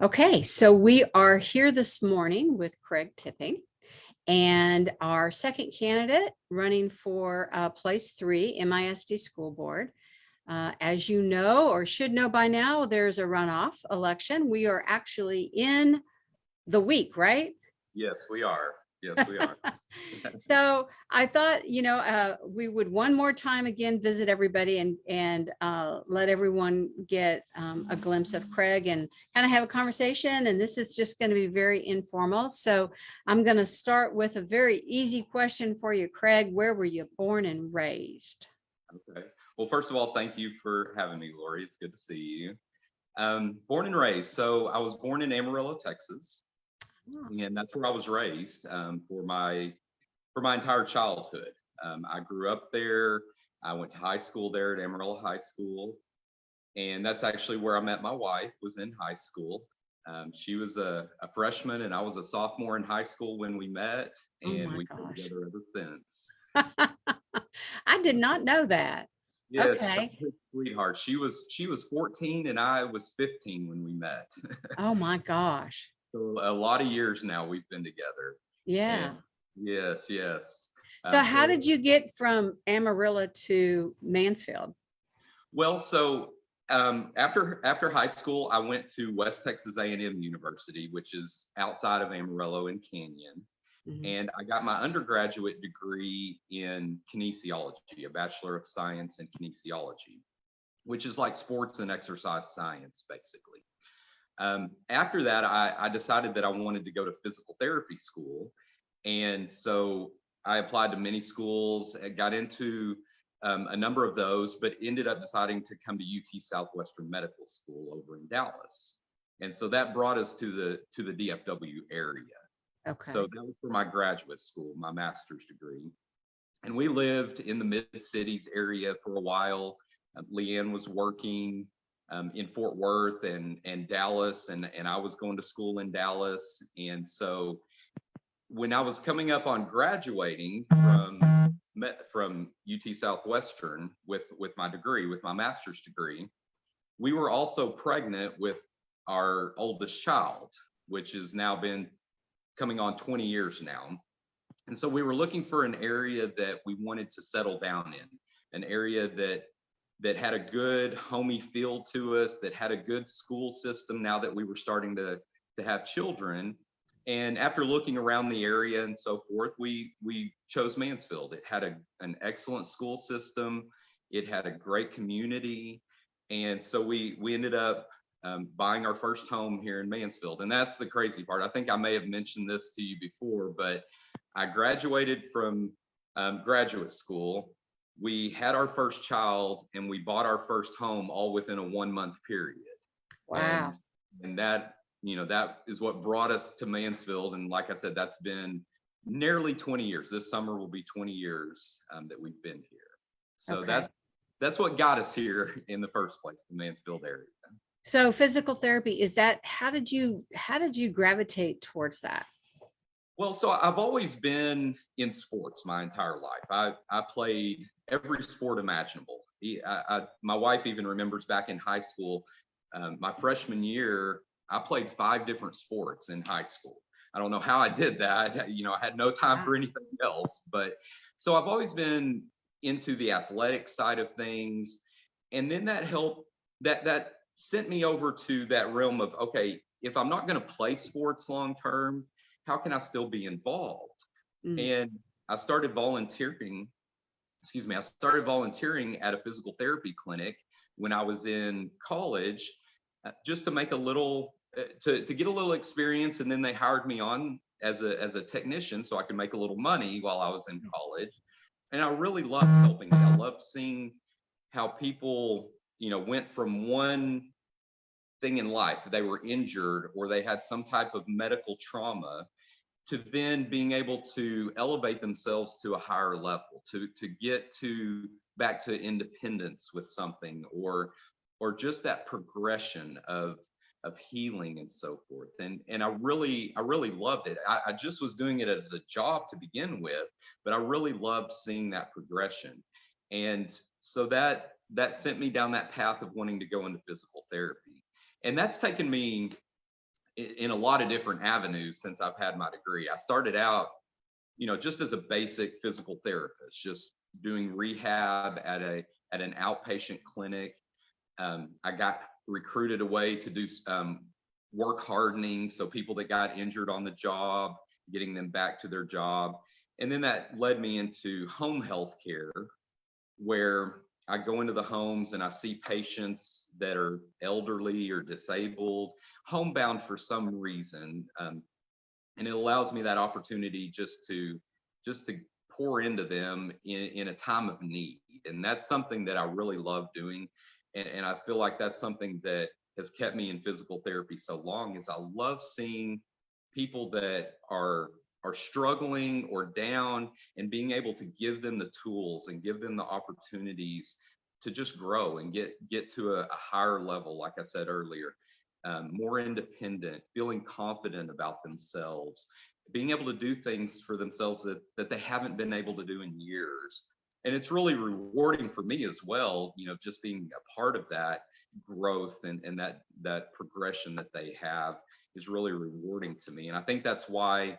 Okay, so we are here this morning with Craig Tipping and our second candidate running for place 3 MISD School Board. As you know, or should know by now, there's a runoff election. We are actually in the week, right? Yes, we are. Yes, we are. So I thought, we would one more time again visit everybody and let everyone get a glimpse of Craig and kind of have a conversation. And this is just going to be very informal. So I'm going to start with a very easy question for you, Craig. Where were you born and raised? Okay. Well, first of all, thank you for having me, Lori. It's good to see you. Born and raised. So I was born in Amarillo, Texas, and that's where I was raised for my entire childhood. I grew up there. I went to high school there at Amarilla High School, and that's actually where I met my wife. Was in high school. She was a freshman, and I was a sophomore in high school when we met, and we've been together ever since. I did not know that. Yes, Okay. sweetheart. She was 14 and I was 15 when we met. Oh my gosh. So a lot of years now we've been together. Yeah. And yes, yes. So how did you get from Amarilla to Mansfield? Well, so after high school, I went to West Texas A&M University, which is outside of Amarillo in Canyon. And I got my undergraduate degree in kinesiology, a Bachelor of Science in kinesiology, which is like sports and exercise science, basically. After that, I decided that I wanted to go to physical therapy school. And so I applied to many schools, got into a number of those, but ended up deciding to come to UT Southwestern Medical School over in Dallas. And so that brought us to the DFW area. Okay. So that was for my graduate school, my master's degree. And we lived in the mid-cities area for a while. Leanne was working in Fort Worth and Dallas, and I was going to school in Dallas. And so when I was coming up on graduating from UT Southwestern with my degree, with my master's degree, we were also pregnant with our oldest child, which has now been coming on 20 years now. And so we were looking for an area that we wanted to settle down in, an area that had a good homey feel to us, that had a good school system now that we were starting to have children. And after looking around the area and so forth, we chose Mansfield. It had an excellent school system. It had a great community. And so we ended up buying our first home here in Mansfield. And that's the crazy part. I think I may have mentioned this to you before, but I graduated from graduate school. We had our first child and we bought our first home all within a 1-month period. Wow. And that, that is what brought us to Mansfield. And like I said, that's been nearly 20 years. This summer will be 20 years that we've been here. So Okay. that's what got us here in the first place, the Mansfield area. So physical therapy, is that, how did you gravitate towards that? Well, so I've always been in sports my entire life. I played every sport imaginable. My wife even remembers back in high school, my freshman year, I played 5 different sports in high school. I don't know how I did that. I had no time for anything else. But so I've always been into the athletic side of things. And then that helped, that sent me over to that realm of, okay, if I'm not going to play sports long term, how can I still be involved? And I started volunteering. I started volunteering at a physical therapy clinic when I was in college, just to make a little, to get a little experience. And then they hired me on as a technician so I could make a little money while I was in college. And I really loved helping. I loved seeing how people, went from one thing in life, they were injured or they had some type of medical trauma, to then being able to elevate themselves to a higher level, to get back to independence with something, or just that progression of healing and so forth. And I really loved it. I just was doing it as a job to begin with, but I really loved seeing that progression. And so that sent me down that path of wanting to go into physical therapy. And that's taken me in a lot of different avenues since I've had my degree. I started out, just as a basic physical therapist, just doing rehab at an outpatient clinic. I got recruited away to do work hardening, so people that got injured on the job, getting them back to their job. And then that led me into home health care, where I go into the homes and I see patients that are elderly or disabled, homebound for some reason. And it allows me that opportunity just to pour into them in a time of need. And that's something that I really love doing. And I feel like that's something that has kept me in physical therapy so long, is I love seeing people that are struggling or down, and being able to give them the tools and give them the opportunities to just grow and get to a higher level, like I said earlier, more independent, feeling confident about themselves, being able to do things for themselves that they haven't been able to do in years. And it's really rewarding for me as well, just being a part of that growth, and that progression that they have is really rewarding to me. And I think that's why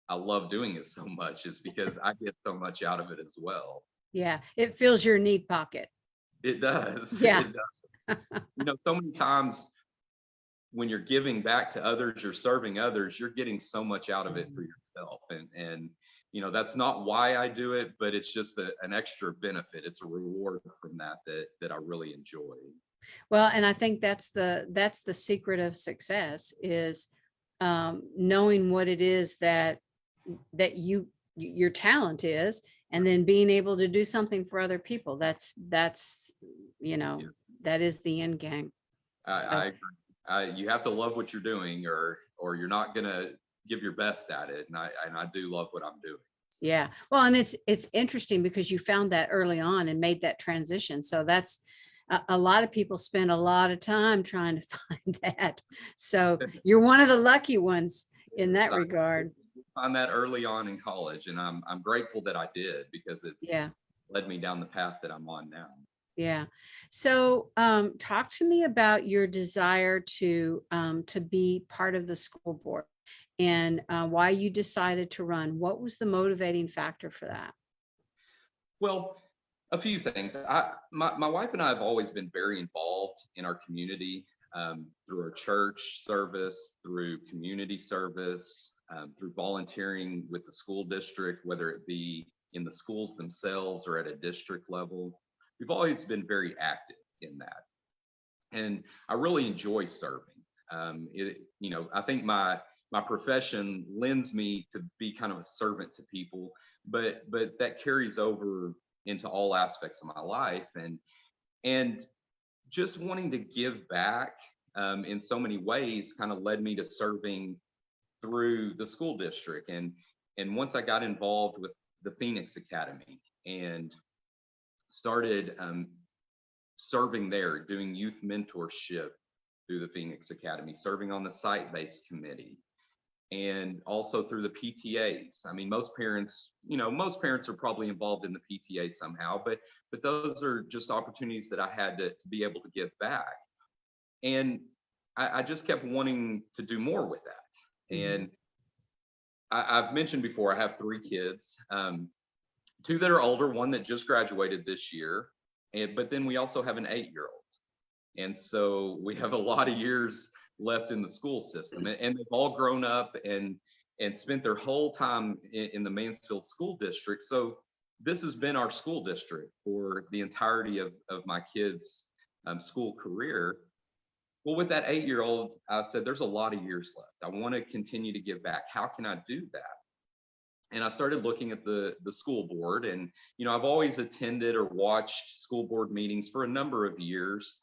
I love doing it so much, is because I get so much out of it as well. Yeah, it fills your knee pocket. It does. Yeah. It does. So many times when you're giving back to others, you're serving others, you're getting so much out of it for yourself. And that's not why I do it, but it's just an extra benefit. It's a reward from that I really enjoy. Well, and I think that's the secret of success, is knowing what it is that your talent is, and then being able to do something for other people. That's Yeah. that is the end game. I agree. You have to love what you're doing, or you're not gonna give your best at it. And I do love what I'm doing. Yeah. Well, and it's interesting because you found that early on and made that transition. So that's a lot of people spend a lot of time trying to find that. So you're one of the lucky ones in that regard. Find that early on in college, and I'm grateful that I did, because it's Yeah. led me down the path that I'm on now. Yeah. So talk to me about your desire to be part of the school board, and why you decided to run. What was the motivating factor for that? Well, a few things. My wife and I have always been very involved in our community, through our church service, through community service, through volunteering with the school district, whether it be in the schools themselves or at a district level. We've always been very active in that. And I really enjoy serving. I think my profession lends me to be kind of a servant to people, but that carries over into all aspects of my life, and just wanting to give back in so many ways kind of led me to serving through the school district. And once I got involved with the Phoenix Academy and started serving there, doing youth mentorship through the Phoenix Academy, serving on the site-based committee, and also through the PTAs. I mean, most parents are probably involved in the PTA somehow, but those are just opportunities that I had to be able to give back. And I just kept wanting to do more with that. And I've mentioned before, I have 3 kids, 2 that are older, 1 that just graduated this year, but then we also have an 8-year-old. And so we have a lot of years left in the school system, and they've all grown up and spent their whole time in the Mansfield school district. So this has been our school district for the entirety of my kids' school career. Well, with that 8-year-old, I said, there's a lot of years left. I want to continue to give back. How can I do that? And I started looking at the school board, and I've always attended or watched school board meetings for a number of years.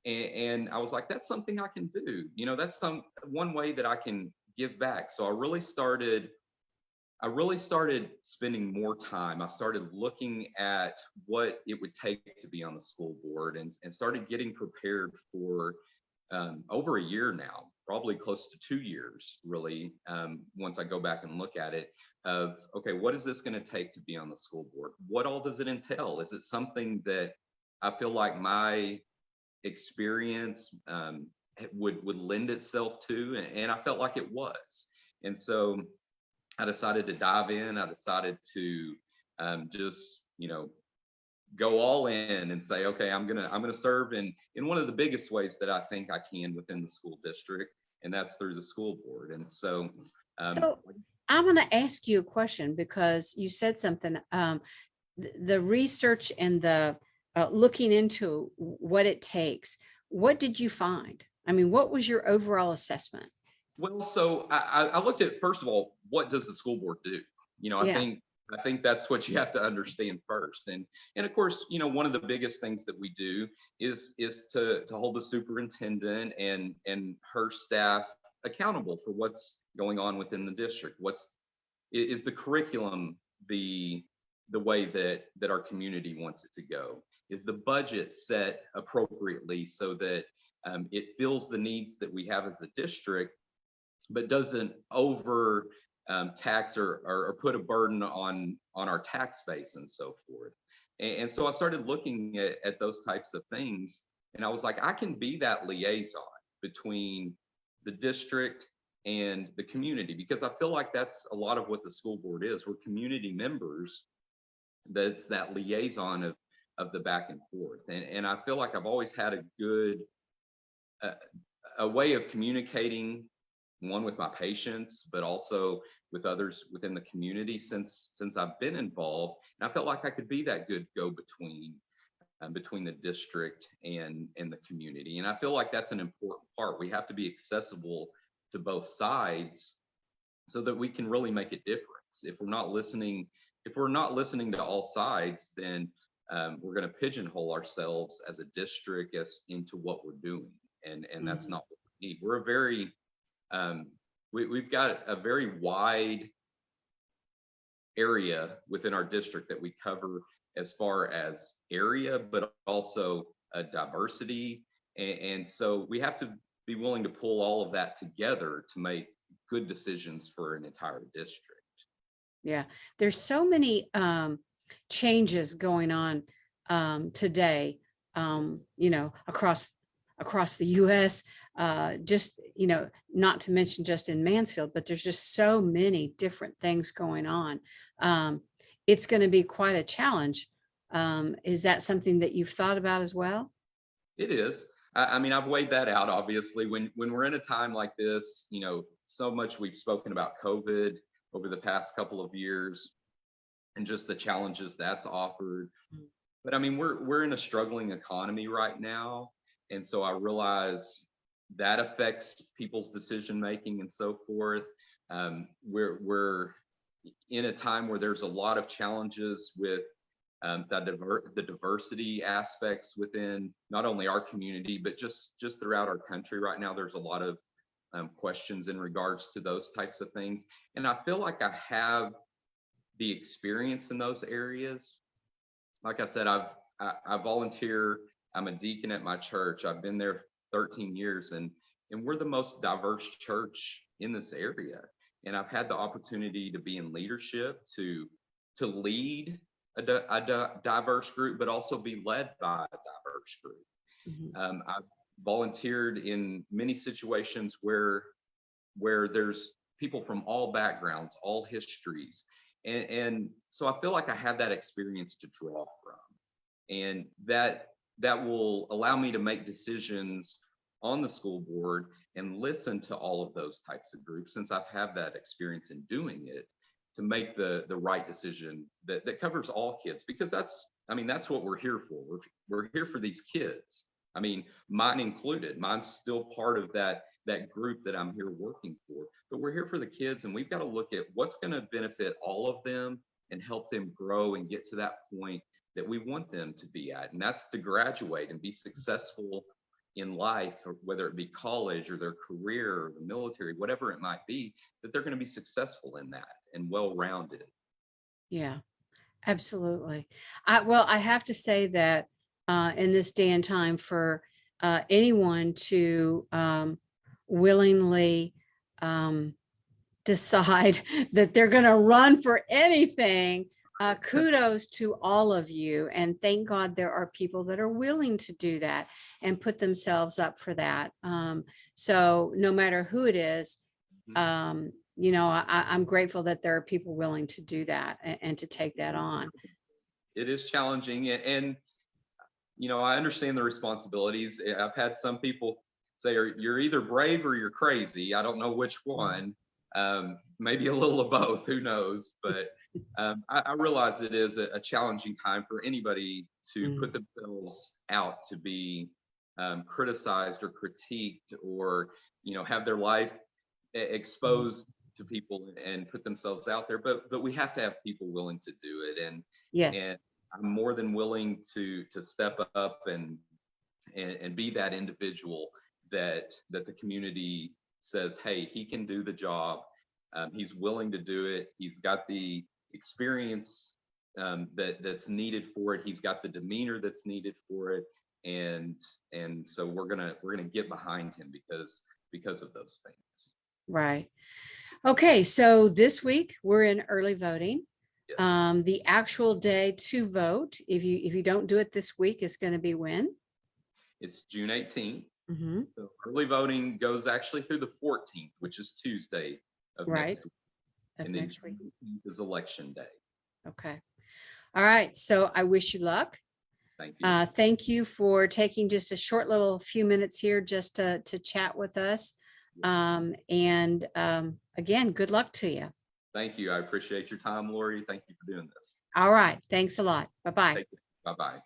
And I was like, that's something I can do. That's one way that I can give back. So I really started spending more time. I started looking at what it would take to be on the school board, and started getting prepared for over a year now, probably close to 2 years, really, once I go back and look at it, of, okay, what is this going to take to be on the school board? What all does it entail? Is it something that I feel like my experience would lend itself to, and I felt like it was. And so I decided to dive in. I decided to just, go all in and say, okay, I'm gonna serve in one of the biggest ways that I think I can within the school district, and that's through the school board. And so, um, So I'm going to ask you a question because you said something, the research and the looking into what it takes. What did you find? I mean, what was your overall assessment? well, so I looked at, first of all, what does the school board do? I Yeah. think that's what you have to understand first. And of course, one of the biggest things that we do is to hold the superintendent and her staff accountable for what's going on within the district. Is the curriculum the way that our community wants it to go? Is the budget set appropriately so that it fills the needs that we have as a district, but doesn't over tax or put a burden on our tax base and so forth? And so I started looking at those types of things, and I was like, I can be that liaison between the district and the community, because I feel like that's a lot of what the school board is. We're community members. That's that liaison of the back and forth. And I feel like I've always had a good uh, a way of communicating, one with my patients, but also with others within the community since I've been involved. And I felt like I could be that good go-between between the district and the community. And I feel like that's an important part. We have to be accessible to both sides so that we can really make a difference. If we're not listening to all sides, then we're going to pigeonhole ourselves as a district as into what we're doing, and that's not what we need. We're a very we've got a very wide area within our district that we cover as far as area, but also diversity. And so we have to be willing to pull all of that together to make good decisions for an entire district. Yeah, there's so many changes going on today, across the US, just, not to mention just in Mansfield, but there's just so many different things going on. It's going to be quite a challenge. Is that something that you've thought about as well? It is. I mean, I've weighed that out. Obviously, when we're in a time like this, so much we've spoken about COVID over the past couple of years, and just the challenges that's offered. But I mean, we're in a struggling economy right now, and so I realize that affects people's decision making and so forth. We're in a time where there's a lot of challenges with the diversity aspects within not only our community, but just throughout our country right now. There's a lot of questions in regards to those types of things. And I feel like I have the experience in those areas. Like I said, I volunteer. I'm a deacon at my church. I've been there 13 years, and we're the most diverse church in this area. And I've had the opportunity to be in leadership, to lead a diverse group, but also be led by a diverse group. I've volunteered in many situations where there's people from all backgrounds, all histories. And so I feel like I have that experience to draw from, and that will allow me to make decisions on the school board and listen to all of those types of groups, since I've had that experience in doing it, to make the right decision that covers all kids, because that's what we're here for. We're here for these kids. I mean, mine included. Mine's still part of that group that I'm here working for, but we're here for the kids, and we've got to look at what's going to benefit all of them and help them grow and get to that point that we want them to be at. And that's to graduate and be successful in life, or whether it be college or their career or the military, whatever it might be, that they're going to be successful in that and well-rounded. Yeah, absolutely. I have to say that in this day and time, for anyone to willingly decide that they're going to run for anything, kudos to all of you. And thank God there are people that are willing to do that and put themselves up for that. So no matter who it is, you know, I'm grateful that there are people willing to do that and to take that on. It is challenging, and you know, I understand the responsibilities. I've had some people say, you're either brave or you're crazy. I don't know which one. Maybe a little of both, who knows? But I realize it is a challenging time for anybody to put themselves out to be criticized or critiqued, or, you know, have their life exposed to people and put themselves out there. But we have to have people willing to do it. And Yes. I'm more than willing to step up and be that individual that the community says, hey, he can do the job. He's willing to do it. He's got the experience that's needed for it. He's got the demeanor that's needed for it. And so we're gonna get behind him because of those things. Right. Okay. So this week we're in early voting. Yes. The actual day to vote, if you don't do it this week, is going to be when? It's June 18th. Mm-hmm. So early voting goes actually through the 14th, which is Tuesday of Right. next week. Of And then next week. June 18th is election day. Okay. All right. So I wish you luck. Thank you. Thank you for taking just a short little few minutes here just to chat with us. And again, good luck to you. Thank you. I appreciate your time, Lori. Thank you for doing this. All right. Thanks a lot. Bye-bye. Bye-bye.